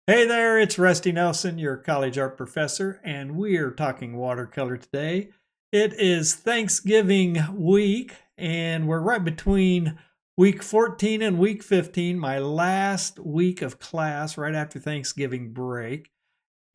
Hey there, it's Rusty Nelson, your college art professor, and we're talking watercolor today. It is Thanksgiving week, and we're right between week 14 and week 15, my last week of class right after Thanksgiving break.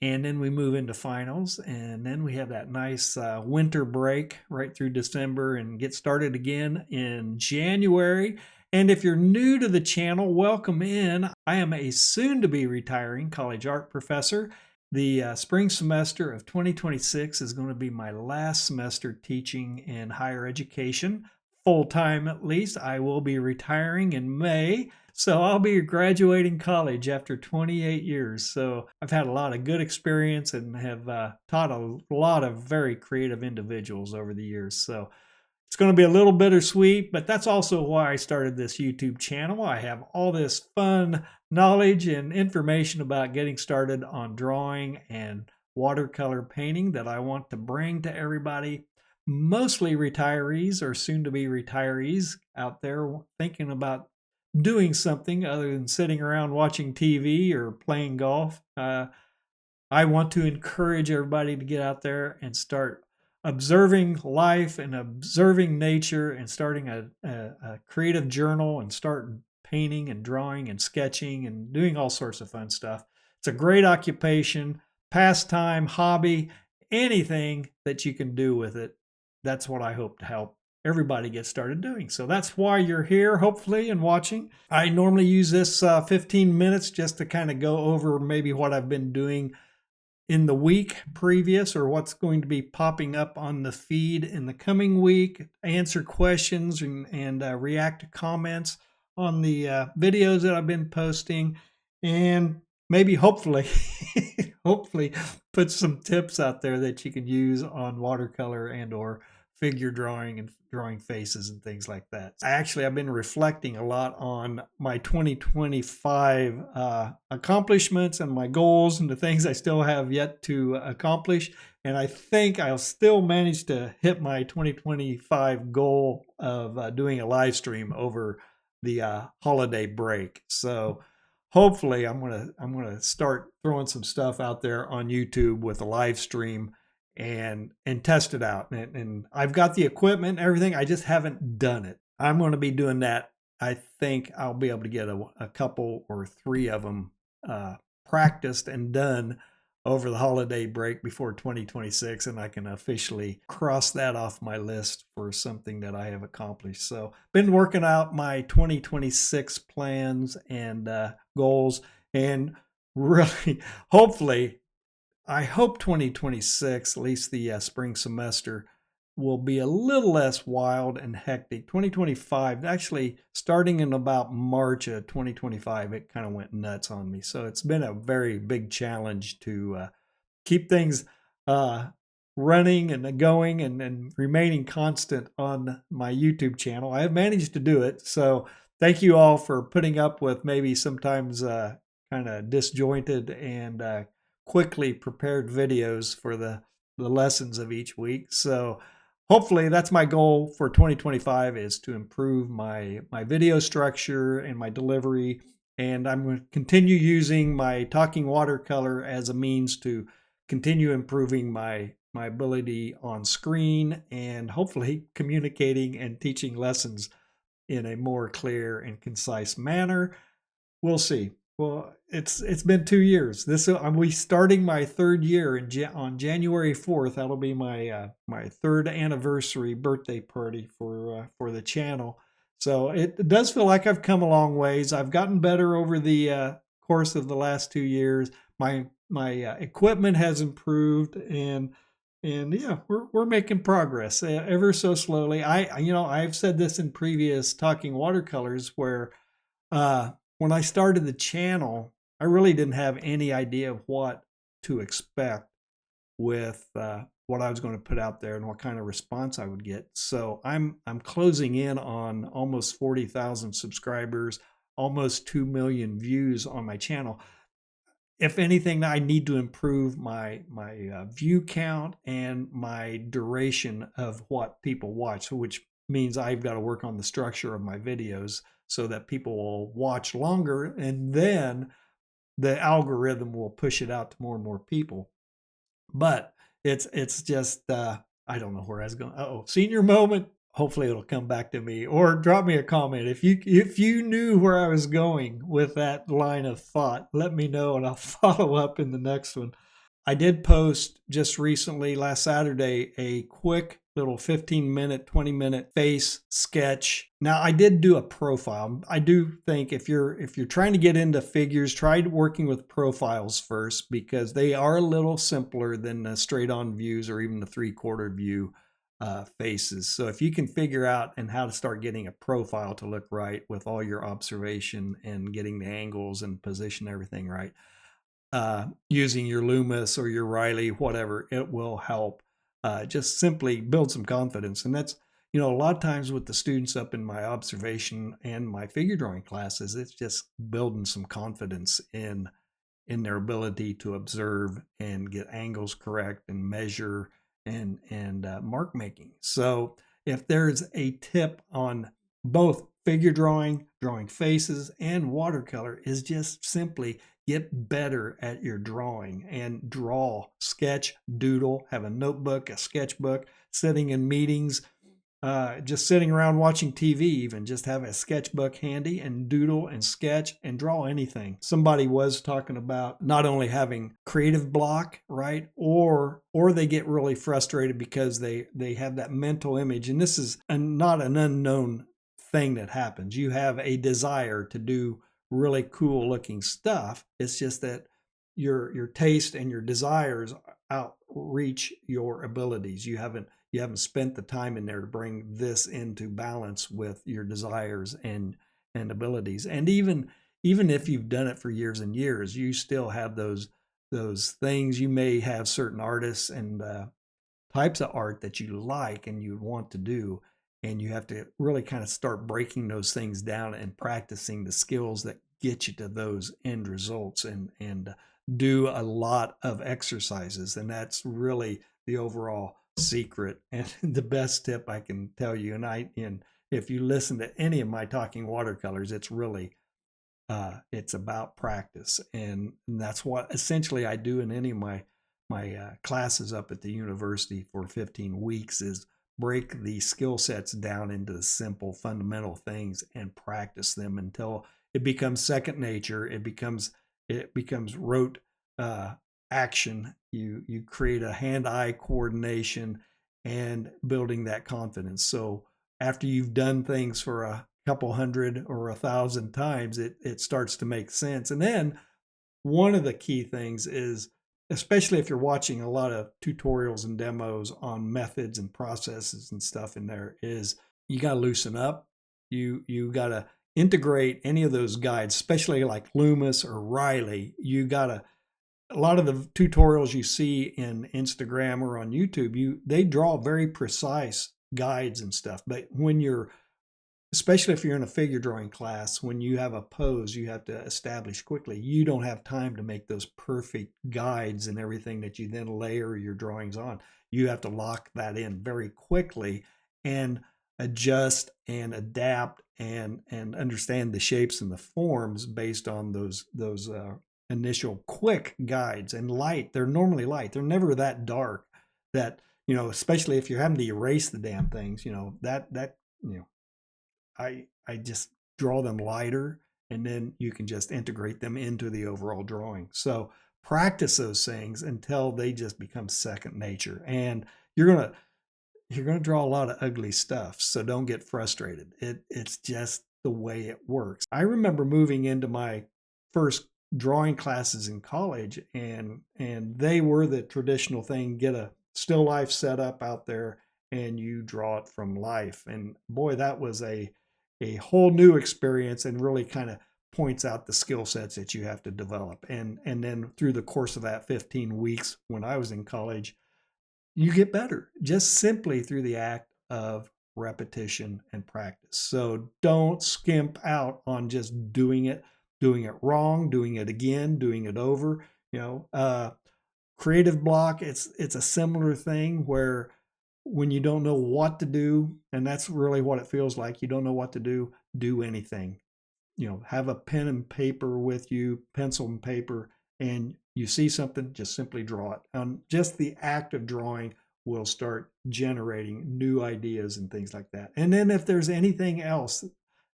And then we move into finals, and then we have that nice winter break right through December and get started again in January. And if you're new to the channel, welcome in. I am a soon to be retiring college art professor. The spring semester of 2026 is going to be my last semester teaching in higher education, full time at least. I will be retiring in May. So I'll be graduating college after 28 years. So I've had a lot of good experience and have taught a lot of very creative individuals over the years. So it's going to be a little bittersweet, but that's also why I started this YouTube channel. I have all this fun knowledge and information about getting started on drawing and watercolor painting that I want to bring to everybody, mostly retirees or soon to be retirees out there thinking about doing something other than sitting around watching TV or playing golf. I want to encourage everybody to get out there and start observing life and observing nature and starting a creative journal and start painting and drawing and sketching and doing all sorts of fun stuff. It's a great occupation, pastime, hobby, anything that you can do with it. That's what I hope to help everybody get started doing. So that's why you're here, hopefully, and watching. I normally use this 15 minutes just to kind of go over maybe what I've been doing in the week previous or what's going to be popping up on the feed in the coming week, answer questions and react to comments on the videos that I've been posting, and maybe hopefully hopefully put some tips out there that you can use on watercolor and or figure drawing and drawing faces and things like that. I've been reflecting a lot on my 2025 accomplishments and my goals and the things I still have yet to accomplish. And I think I'll still manage to hit my 2025 goal of doing a live stream over the holiday break. So hopefully I'm gonna start throwing some stuff out there on YouTube with a live stream and test it out. And I've got the equipment and everything. I just haven't done it. I'm going to be doing that. I think I'll be able to get a couple or three of them practiced and done over the holiday break before 2026, and I can officially cross that off my list for something that I have accomplished. So been working out my 2026 plans and goals, and really hopefully I hope 2026, at least the spring semester, will be a little less wild and hectic. 2025, actually, starting in about March of 2025, it kind of went nuts on me. So it's been a very big challenge to keep things running and going and remaining constant on my YouTube channel. I have managed to do it. So thank you all for putting up with maybe sometimes kind of disjointed and quickly prepared videos for the lessons of each week. So hopefully that's my goal for 2025, is to improve my video structure and my delivery. And I'm going to continue using my Talking Watercolor as a means to continue improving my ability on screen and hopefully communicating and teaching lessons in a more clear and concise manner. We'll see. Well, it's been 2 years. This I'm we starting my third year on January 4th. That'll be my my third anniversary birthday party for the channel. So it does feel like I've come a long ways. I've gotten better over the course of the last 2 years. My equipment has improved, and yeah, we're making progress ever so slowly. I've said this in previous Talking Watercolors where when I started the channel, I really didn't have any idea of what to expect with what I was going to put out there and what kind of response I would get. So I'm closing in on almost 40,000 subscribers, almost 2 million views on my channel. If anything, I need to improve my view count and my duration of what people watch, which means I've got to work on the structure of my videos so that people will watch longer, and then the algorithm will push it out to more and more people. But it's just I don't know where I was going. Oh, senior moment. Hopefully it'll come back to me, or drop me a comment if you knew where I was going with that line of thought. Let me know and I'll follow up in the next one. I did post just recently, last Saturday, a quick little 15-minute, 20-minute face sketch. Now, I did do a profile. I do think if you're trying to get into figures, try working with profiles first, because they are a little simpler than the straight-on views or even the three-quarter view faces. So if you can figure out and how to start getting a profile to look right with all your observation and getting the angles and position everything right, using your Loomis or your Riley, whatever, it will help just simply build some confidence. And that's, a lot of times with the students up in my observation and my figure drawing classes, it's just building some confidence in their ability to observe and get angles correct and measure and mark making. So if there's a tip on both figure drawing, drawing faces, and watercolor, is just simply get better at your drawing and draw, sketch, doodle, have a notebook, a sketchbook, sitting in meetings, just sitting around watching TV, even just have a sketchbook handy and doodle and sketch and draw anything. Somebody was talking about not only having creative block, right? Or they get really frustrated because they have that mental image. And this is not an unknown thing that happens. You have a desire to do really cool looking stuff. It's just that your taste and your desires outreach your abilities. You haven't spent the time in there to bring this into balance with your desires and abilities. And even if you've done it for years and years, you still have those things. You may have certain artists and types of art that you like and you want to do, and you have to really kind of start breaking those things down and practicing the skills that get you to those end results, and do a lot of exercises. And that's really the overall secret and the best tip I can tell you. And if you listen to any of my talking watercolors, it's really it's about practice, and that's what essentially I do in any of my classes up at the university for 15 weeks, is break the skill sets down into simple fundamental things and practice them until it becomes second nature. It becomes rote action. You create a hand-eye coordination and building that confidence. So after you've done things for a couple hundred or 1,000 times, it starts to make sense. And then one of the key things is, especially if you're watching a lot of tutorials and demos on methods and processes and stuff in there, is you got to loosen up. You got to integrate any of those guides, especially like Loomis or Riley. A lot of the tutorials you see in Instagram or on YouTube, they draw very precise guides and stuff. But when especially if you're in a figure drawing class, when you have a pose you have to establish quickly, you don't have time to make those perfect guides and everything that you then layer your drawings on. You have to lock that in very quickly and adjust and adapt and understand the shapes and the forms based on those initial quick guides. And light, they're normally light. They're never that dark that, especially if you're having to erase the damn things, I just draw them lighter, and then you can just integrate them into the overall drawing. So practice those things until they just become second nature. And you're gonna draw a lot of ugly stuff, so don't get frustrated. It's just the way it works. I remember moving into my first drawing classes in college, and they were the traditional thing: get a still life set up out there and you draw it from life. And boy, that was a whole new experience, and really kind of points out the skill sets that you have to develop. And then through the course of that 15 weeks when I was in college, you get better just simply through the act of repetition and practice. So don't skimp out on just doing it wrong, doing it again, doing it over. Creative block, it's a similar thing where when you don't know what to do, and that's really what it feels like, you don't know what to do anything. have a pen and paper with you, pencil and paper, and you see something, just simply draw it. Just the act of drawing will start generating new ideas and things like that. And then if there's anything else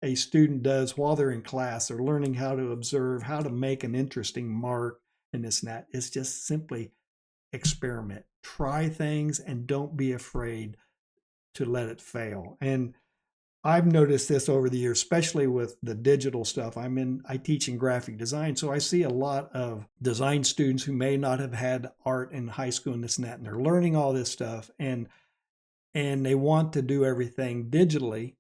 a student does while they're in class, they're learning how to observe, how to make an interesting mark and this and that. It's just simply experiment, try things, and don't be afraid to let it fail. And I've noticed this over the years, especially with the digital stuff. I teach in graphic design, so I see a lot of design students who may not have had art in high school and this and that, and they're learning all this stuff, and they want to do everything digitally,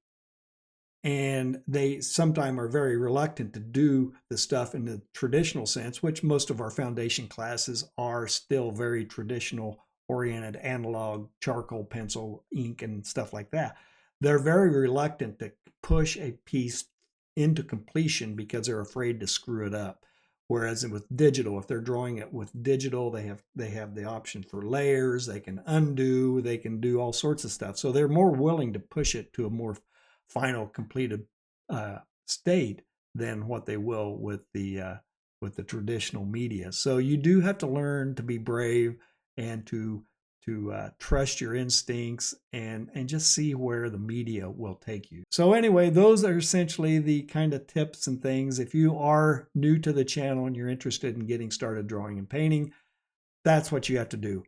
and they sometimes are very reluctant to do the stuff in the traditional sense, which most of our foundation classes are still very traditional oriented, analog, charcoal, pencil, ink, and stuff like that. They're very reluctant to push a piece into completion because they're afraid to screw it up. Whereas with digital, if they're drawing it with digital, they have the option for layers, they can undo, they can do all sorts of stuff. So they're more willing to push it to a more final completed state than what they will with the traditional media. So you do have to learn to be brave and to trust your instincts and just see where the media will take you. So anyway, those are essentially the kind of tips and things. If you are new to the channel and you're interested in getting started drawing and painting, that's what you have to do.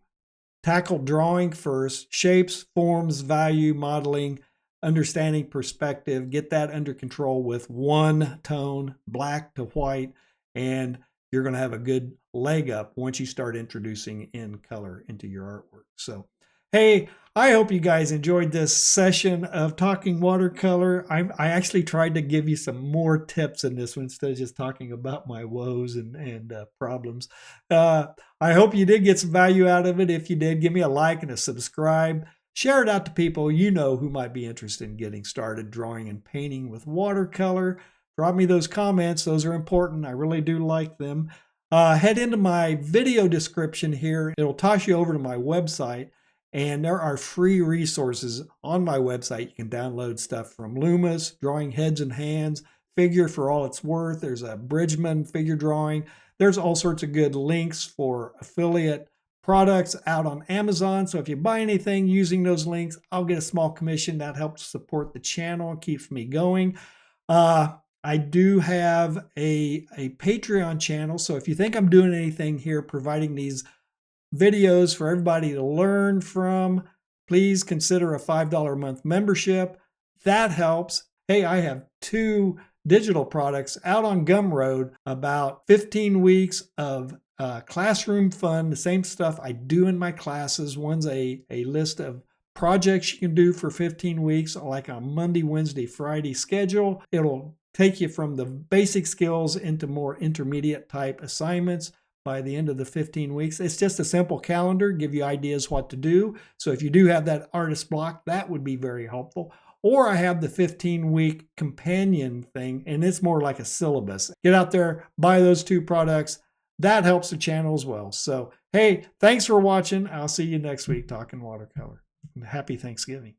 Tackle drawing first, shapes, forms, value, modeling, understanding perspective, get that under control with one tone, black to white, and you're going to have a good leg up once you start introducing in color into your artwork. So, hey, I hope you guys enjoyed this session of Talking Watercolor. I actually tried to give you some more tips in this one instead of just talking about my woes and problems. I hope you did get some value out of it. If you did, give me a like and a subscribe. Share it out to people you know who might be interested in getting started drawing and painting with watercolor. Drop me those comments. Those are important. I really do like them. Head into my video description here. It'll toss you over to my website, and there are free resources on my website. You can download stuff from Loomis, drawing heads and hands, figure for all it's worth. There's a Bridgman figure drawing. There's all sorts of good links for affiliate products out on Amazon. So if you buy anything using those links, I'll get a small commission. That helps support the channel and keeps me going. I do have a Patreon channel. So if you think I'm doing anything here, providing these videos for everybody to learn from, please consider a $5 a month membership. That helps. Hey, I have 2 digital products out on Gumroad, about 15 weeks of classroom fun, the same stuff I do in my classes. One's a list of projects you can do for 15 weeks, like a Monday, Wednesday, Friday schedule. It'll take you from the basic skills into more intermediate type assignments by the end of the 15 weeks. It's just a simple calendar, give you ideas what to do. So if you do have that artist block, that would be very helpful. Or I have the 15-week companion thing, and it's more like a syllabus. Get out there, buy those 2 products. That helps the channel as well. So, hey, thanks for watching. I'll see you next week talking watercolor. Happy Thanksgiving.